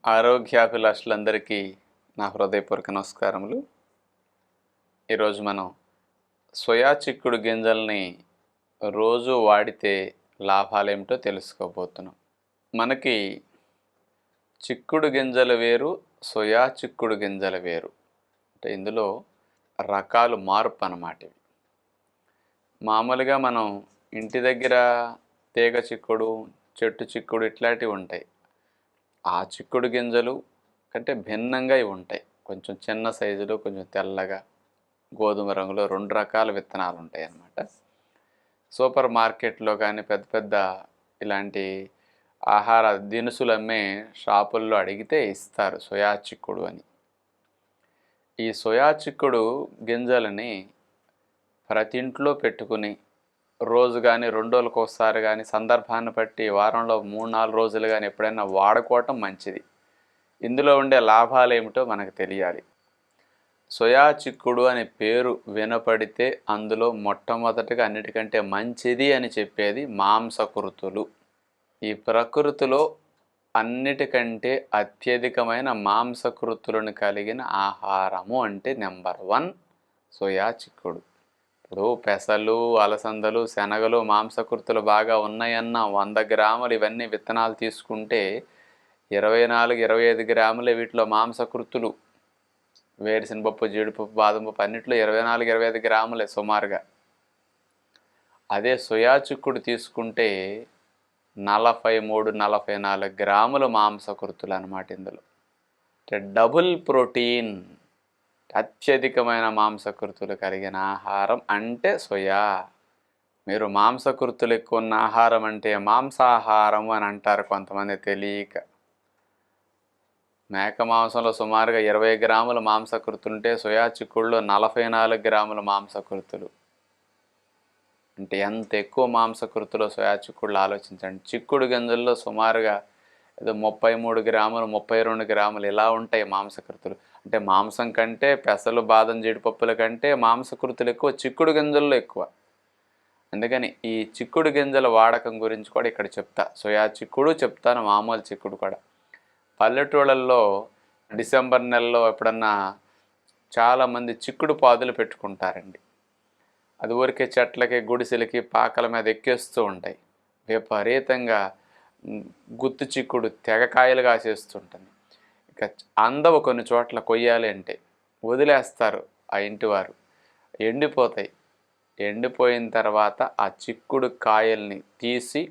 ఆరోగ్యాభిలాషులందరికీ నా హృదయపూర్వక నమస్కారములు. ఈరోజు మనం సోయా చిక్కుడు గింజల్ని రోజు వాడితే లాభాలేమిటో తెలుసుకోబోతున్నాం. మనకి చిక్కుడు గింజలు వేరు, సోయా చిక్కుడు గింజలు వేరు. అంటే ఇందులో రకాలు మార్పు అన్నమాట. మామూలుగా మనం ఇంటి దగ్గర తీగ చిక్కుడు, చెట్టు చిక్కుడు ఇట్లాంటివి ఉంటాయి. ఆ చిక్కుడు గింజలు కంటే భిన్నంగా ఇవి ఉంటాయి. కొంచెం చిన్న సైజులో, కొంచెం తెల్లగా, గోధుమ రంగులో 2 రకాల విత్తనాలు ఉంటాయి అన్నమాట. సూపర్ మార్కెట్లో కానీ పెద్ద పెద్ద ఇలాంటి ఆహార దినుసులు అమ్మే షాపుల్లో అడిగితే ఇస్తారు సోయా చిక్కుడు అని. ఈ సోయా చిక్కుడు గింజలని ప్రతి ఇంట్లో పెట్టుకుని రోజు కానీ 2 రోజులకు ఒకసారి కానీ సందర్భాన్ని బట్టి వారంలో 3-4 రోజులు కానీ ఎప్పుడైనా వాడుకోవటం మంచిది. ఇందులో ఉండే లాభాలు ఏమిటో మనకు తెలియాలి. సోయా చిక్కుడు అనే పేరు వినపడితే అందులో మొట్టమొదటిగా అన్నిటికంటే మంచిది అని చెప్పేది మాంసకృతులు. ఈ ప్రకృతిలో అన్నిటికంటే అత్యధికమైన మాంసకృతులను కలిగిన ఆహారము అంటే నెంబర్ 1 సోయా చిక్కుడు. ఇప్పుడు పెసలు, అలసందలు, శనగలు మాంసకృతులు బాగా ఉన్నాయన్న 100 గ్రాములు ఇవన్నీ విత్తనాలు తీసుకుంటే 24-25 గ్రాములే వీటిలో మాంసకృతులు. వేరుశనగపప్పు, జీడిపప్పు, బాదం పప్పు అన్నింటిలో 24-25 గ్రాములే సుమారుగా. అదే సోయా చిక్కుడు తీసుకుంటే 43-44 గ్రాముల మాంసకృతులు అన్నమాట. ఇందులో అంటే డబుల్ ప్రోటీన్, అత్యధికమైన మాంసకృతులు కలిగిన ఆహారం అంటే సోయా. మీరు మాంసకృతులు ఎక్కువ ఉన్న ఆహారం అంటే మాంసాహారం అని అంటారు కొంతమంది తెలియక. మేక మాంసంలో సుమారుగా 20 గ్రాముల మాంసకృతులుంటే సోయా చిక్కుడులో 44 గ్రాముల మాంసకృతులు. అంటే ఎంత ఎక్కువ మాంసకృతులో సోయా చిక్కుడులో ఆలోచించండి. చిక్కుడు గింజల్లో సుమారుగా ఏదో 33 గ్రాములు, 32 గ్రాములు ఇలా ఉంటాయి మాంసకృతులు. అంటే మాంసం కంటే పెసలు, బాదం, జీడిపప్పుల కంటే మాంసకృతులు ఎక్కువ, చిక్కుడు గింజల్లో ఎక్కువ. అందుకని ఈ చిక్కుడు గింజల వాడకం గురించి కూడా ఇక్కడ చెప్తా. సోయా చిక్కుడు చెప్తాను, మామూలు చిక్కుడు కూడా. పల్లెటూళ్ళల్లో డిసెంబర్ నెలలో ఎప్పుడన్నా చాలామంది చిక్కుడు పాదులు పెట్టుకుంటారండి. అది ఊరికే చెట్లకి, గుడిసెలకి, పాకల మీద ఎక్కేస్తూ ఉంటాయి. విపరీతంగా గుత్తు చిక్కుడు తెగకాయలు కాసేస్తుంటుంది. ఇక అందవు కొన్ని చోట్ల కొయ్యాలి అంటే వదిలేస్తారు ఆ ఇంటివారు, ఎండిపోతాయి. ఎండిపోయిన తర్వాత ఆ చిక్కుడు కాయల్ని తీసి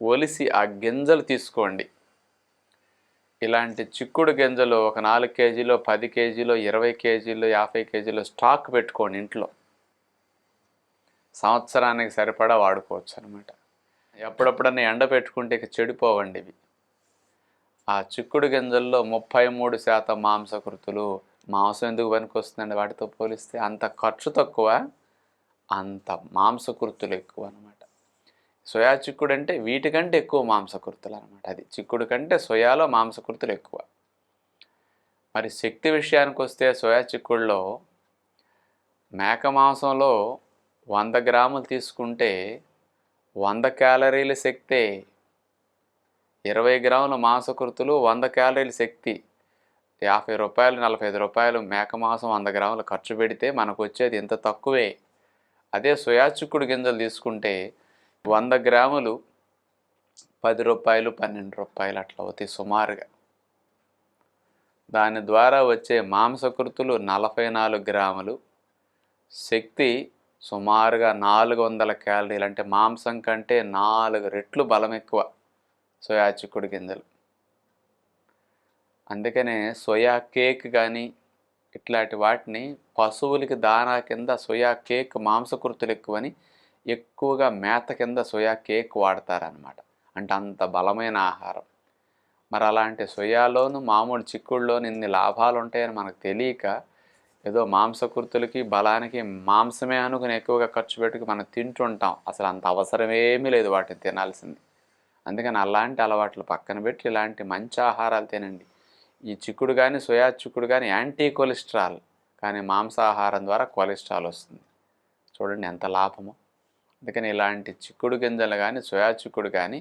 ఒలిసి ఆ గింజలు తీసుకోండి. ఇలాంటి చిక్కుడు గింజలు ఒక 4 కేజీలో, 10 కేజీలో, 20 కేజీలో, 50 కేజీలో స్టాక్ పెట్టుకోండి ఇంట్లో. సంవత్సరానికి సరిపడా వాడుకోవచ్చు అనమాట. ఎప్పుడప్పుడన్నా ఎండ పెట్టుకుంటే ఇక చెడిపోవండి ఇవి. ఆ చిక్కుడు గింజల్లో 33% మాంసకృతులు. మాంసం ఎందుకు పనికి వస్తుందండి వాటితో పోలిస్తే? అంత ఖర్చు తక్కువ, అంత మాంసకృతులు ఎక్కువ అనమాట. సోయా చిక్కుడు అంటే వీటికంటే ఎక్కువ మాంసకృతులు అనమాట. అది చిక్కుడు కంటే సోయాలో మాంసకృతులు ఎక్కువ. మరి శక్తి విషయానికి వస్తే సోయా చిక్కుడులో మేక మాంసంలో 100 గ్రాములు తీసుకుంటే 100 క్యాలరీల శక్తే. 20 గ్రాముల మాంసకృతులు, 100 క్యాలరీల శక్తి. 50 రూపాయలు, 45 రూపాయలు మేక మాంసం 100 గ్రాములు ఖర్చు పెడితే మనకు వచ్చేది ఇంత తక్కువే. అదే సోయా చిక్కుడు గింజలు తీసుకుంటే 100 గ్రాములు 10 రూపాయలు, 12 రూపాయలు అట్లా అవుతాయి సుమారుగా. దాని ద్వారా వచ్చే మాంసకృతులు 44 గ్రాములు, శక్తి సుమారుగా 400 క్యాలరీలు. అంటే మాంసం కంటే 4 రెట్లు బలం ఎక్కువ సోయా చిక్కుడు గింజలు. అందుకనే సోయా కేక్ కానీ ఇట్లాంటి వాటిని పశువులకి దానా కింద సోయా కేక్ మాంసకృతులు ఎక్కువని ఎక్కువగా మేత కింద సోయా కేక్ వాడతారనమాట. అంటే అంత బలమైన ఆహారం. మరి అలాంటి సోయాలోను మామూలు చిక్కుడులోను ఇన్ని లాభాలు ఉంటాయని మనకు తెలియక ఏదో మాంసకృతులకి, బలానికి మాంసమే అనుకుని ఎక్కువగా ఖర్చు పెట్టుకు మనం తింటుంటాం. అసలు అంత అవసరమేమీ లేదు వాటిని తినాల్సింది. అందుకని అలాంటి అలవాట్లు పక్కన పెట్టి ఇలాంటి మంచి ఆహారాలు తినండి. ఈ చిక్కుడు కానీ, సోయా చిక్కుడు కానీ యాంటీ కొలెస్ట్రాల్, కానీ మాంసాహారం ద్వారా కొలెస్ట్రాల్ వస్తుంది. చూడండి ఎంత లాభమో. అందుకని ఇలాంటి చిక్కుడు గింజలు కానీ సోయా చిక్కుడు కానీ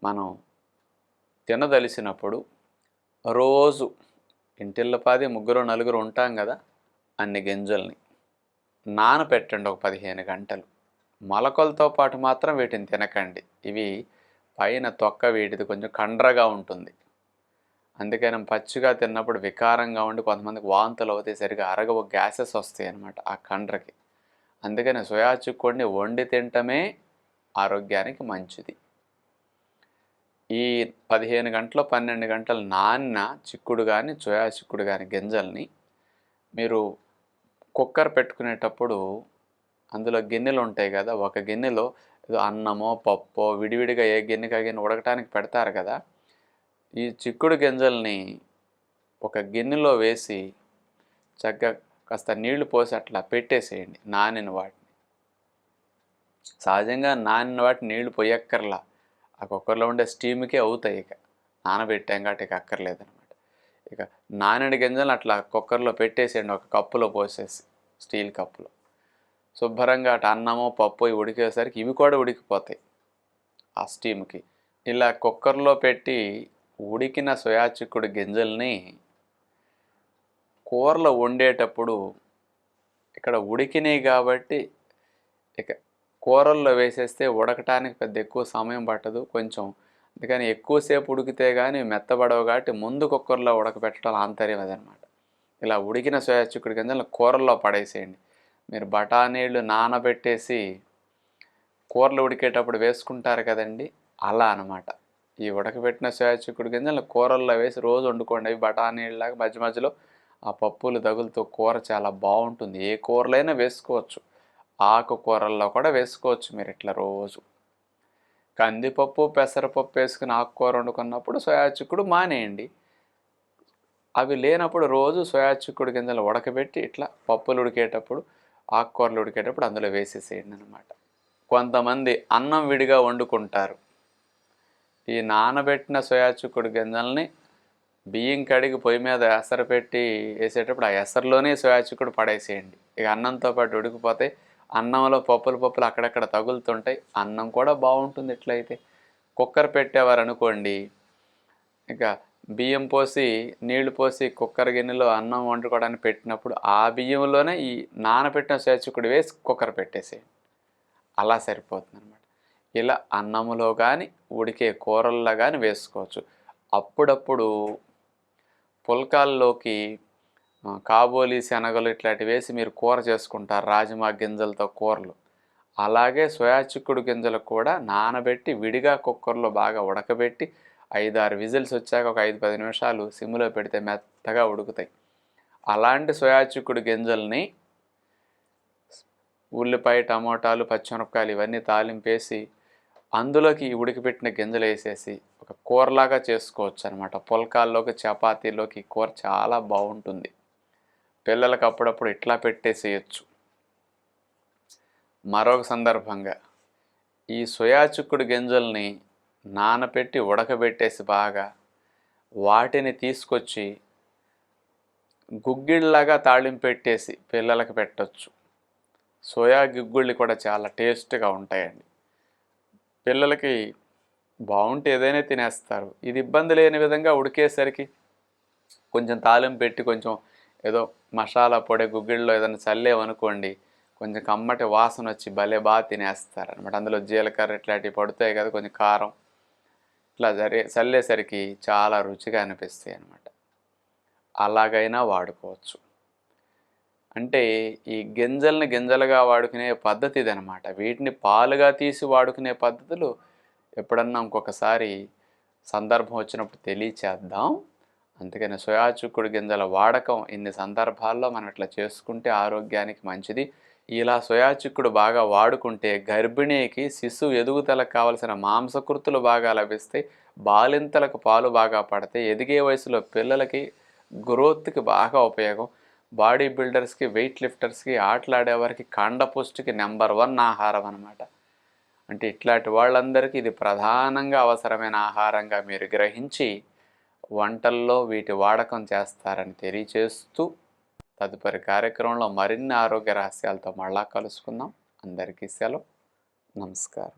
మనం తినదలిసినప్పుడు రోజు ఇంటిల్లపాది 3-4 ఉంటాం కదా, అన్ని గింజల్ని నానబెట్టండి ఒక 15 గంటలు. మొలకలతో పాటు మాత్రం వీటిని తినకండి. ఇవి పైన తొక్క వీటిది కొంచెం కండ్రగా ఉంటుంది. అందుకని పచ్చిగా తిన్నప్పుడు వికారంగా ఉండి కొంతమందికి వాంతులు అవుతాయి, సరిగా అరగవు, గ్యాసెస్ వస్తాయి అన్నమాట ఆ కండ్రకి. అందుకని సోయా చిక్కుడిని వండి తినటమే ఆరోగ్యానికి మంచిది. ఈ 15 గంటలు 12 గంటలు నానిన చిక్కుడు కానీ సోయా చిక్కుడు కానీ గింజల్ని మీరు కుక్కర్ పెట్టుకునేటప్పుడు అందులో గిన్నెలు ఉంటాయి కదా, ఒక గిన్నెలో ఏదో అన్నమో పప్పో విడివిడిగా ఏ గిన్నెకి ఆ గిన్నె ఉడకటానికి పెడతారు కదా, ఈ చిక్కుడు గింజల్ని ఒక గిన్నెలో వేసి చక్కగా కాస్త నీళ్లు పోసి అట్లా పెట్టేసేయండి. నానిన వాటిని సహజంగా నానిన వాటిని నీళ్లు పోయక్కర్లా, ఆ కుక్కర్లో ఉండే స్టీమ్కే అవుతాయి. ఇక నానబెట్టాం కాబట్టి ఇక అక్కర్లేదనమాట. ఇక నానిన గింజలు అట్లా కుక్కర్లో పెట్టేసేయండి, ఒక కప్పులో పోసేసి, స్టీల్ కప్పులో. శుభ్రంగా అటు అన్నమో పప్పు ఉడికేసరికి ఇవి కూడా ఉడికిపోతాయి ఆ స్టీమ్కి. ఇలా కుక్కర్లో పెట్టి ఉడికిన సోయా చిక్కుడు గింజల్ని కూరలో వండేటప్పుడు ఇక్కడ ఉడికినాయి కాబట్టి ఇక కూరల్లో వేసేస్తే ఉడకటానికి పెద్ద ఎక్కువ సమయం పట్టదు కొంచెం. అందుకని ఎక్కువసేపు ఉడికితే కానీ మెత్తబడవు కాబట్టి ముందు కుక్కర్లో ఉడకబెట్టడం ఆంతర్యం అదనమాట. ఇలా ఉడికిన సోయా చిక్కుడు గింజలను కూరల్లో పడేసేయండి. మీరు బఠానీళ్ళు నానబెట్టేసి కూరలు ఉడికేటప్పుడు వేసుకుంటారు కదండి, అలా అనమాట. ఈ ఉడకబెట్టిన సోయా చిక్కుడు గింజలను కూరల్లో వేసి రోజు వండుకోండి. అవి బఠానీళ్ళలాగా మధ్య మధ్యలో ఆ పప్పులు తగులుతూ కూర చాలా బాగుంటుంది. ఏ కూరలైనా వేసుకోవచ్చు, ఆకుకూరల్లో కూడా వేసుకోవచ్చు మీరు ఇట్లా రోజు. కందిపప్పు పెసరపప్పు వేసుకుని ఆకుకూర వండుకున్నప్పుడు సోయా చిక్కుడు మానేయండి. అవి లేనప్పుడు రోజు సోయా చిక్కుడు గింజలు ఉడకబెట్టి ఇట్లా పప్పులు ఉడికేటప్పుడు ఆకుకూరలు ఉడికేటప్పుడు అందులో వేసేసేయండి అనమాట. కొంతమంది అన్నం విడిగా వండుకుంటారు. ఈ నానబెట్టిన సోయా చిక్కుడు గింజల్ని బియ్యం కడిగి పొయ్యి మీద ఎసరు పెట్టి వేసేటప్పుడు ఆ ఎసరులోనే సోయా చిక్కుడు పడేసేయండి. ఇక అన్నంతో పాటు ఉడికిపోతాయి. అన్నంలో పప్పులు అక్కడక్కడ తగులుతుంటాయి, అన్నం కూడా బాగుంటుంది. ఎట్లయితే కుక్కర్ పెట్టేవారు అనుకోండి, ఇక బియ్యం పోసి నీళ్లు పోసి కుక్కర్ గిన్నెలో అన్నం వండుకోవడానికి పెట్టినప్పుడు ఆ బియ్యంలోనే ఈ నానబెట్టిన సోయా చిక్కుడు వేసి కుక్కర్ పెట్టేసేయండి. అలా సరిపోతుంది అనమాట. ఇలా అన్నములో కానీ ఉడికే కూరల్లో కానీ వేసుకోవచ్చు. అప్పుడప్పుడు పుల్కాల్లోకి కాబోలి శనగలు ఇట్లాంటివి వేసి మీరు కూర చేసుకుంటారు, రాజ్మా గింజలతో కూరలు. అలాగే సోయా చిక్కుడు గింజలు కూడా నానబెట్టి విడిగా కుక్కర్లో బాగా ఉడకబెట్టి 5-6 విజిల్స్ వచ్చాక ఒక 5-10 నిమిషాలు సిమ్లో పెడితే మెత్తగా ఉడుకుతాయి. అలాంటి సోయా చిక్కుడు గింజల్ని ఉల్లిపాయ టమోటాలు పచ్చిమిరపకాయలు ఇవన్నీ తాలింపేసి అందులోకి ఉడికిపెట్టిన గింజలు వేసేసి ఒక కూరలాగా చేసుకోవచ్చు అనమాట. పుల్కాల్లోకి చపాతీలోకి కూర చాలా బాగుంటుంది. పిల్లలకు అప్పుడప్పుడు ఇట్లా పెట్టేసేయచ్చు. మరొక సందర్భంగా ఈ సోయా చిక్కుడు గింజల్ని నానబెట్టి ఉడకబెట్టేసి బాగా వాటిని తీసుకొచ్చి గుగ్గిళ్ళలాగా తాళింపెట్టేసి పిల్లలకు పెట్టచ్చు. సోయా గుగ్గిళ్ళు కూడా చాలా టేస్ట్గా ఉంటాయండి. పిల్లలకి బాగుంటే ఏదైనా తినేస్తారు. ఇది ఇబ్బంది లేని విధంగా ఉడికేసరికి కొంచెం తాలింపు పెట్టి కొంచెం ఏదో మసాలా పొడి గుగ్గిళ్ళలో ఏదైనా చల్లేమనుకోండి, కొంచెం కమ్మటి వాసన వచ్చి భలే బాగా తినేస్తారనమాట. అందులో జీలకర్ర ఇట్లాంటివి పడుతాయి కదా, కొంచెం కారం ఇట్లా చల్లేసరికి చాలా రుచిగా అనిపిస్తాయి అన్నమాట. అలాగైనా వాడుకోవచ్చు. అంటే ఈ గింజల్ని గింజలుగా వాడుకునే పద్ధతి ఇదనమాట. వీటిని పాలుగా తీసి వాడుకునే పద్ధతులు ఎప్పుడన్నా ఇంకొకసారి సందర్భం వచ్చినప్పుడు తెలియచేద్దాం. అందుకని సోయా చిక్కుడు గింజల వాడకం ఇన్ని సందర్భాల్లో మనం ఇట్లా చేసుకుంటే ఆరోగ్యానికి మంచిది. ఇలా సోయా చిక్కుడు బాగా వాడుకుంటే గర్భిణీకి శిశువు ఎదుగుదలకు కావలసిన మాంసకృతులు బాగా లభిస్తాయి, బాలింతలకు పాలు బాగా పడతాయి, ఎదిగే వయసులో పిల్లలకి గ్రోత్కి బాగా ఉపయోగం, బాడీ బిల్డర్స్కి వెయిట్ లిఫ్టర్స్కి ఆటలాడేవారికి కండపుష్టికి నెంబర్ 1 ఆహారం అన్నమాట. అంటే ఇట్లాంటి వాళ్ళందరికీ ఇది ప్రధానంగా అవసరమైన ఆహారంగా మీరు గ్రహించి వంటల్లో వీటి వాడకం చేస్తారని తెలియచేస్తూ తదుపరి కార్యక్రమంలో మరిన్ని ఆరోగ్య రహస్యాలతో మళ్ళా కలుసుకుందాం. అందరికీ సెలవు. నమస్కారం.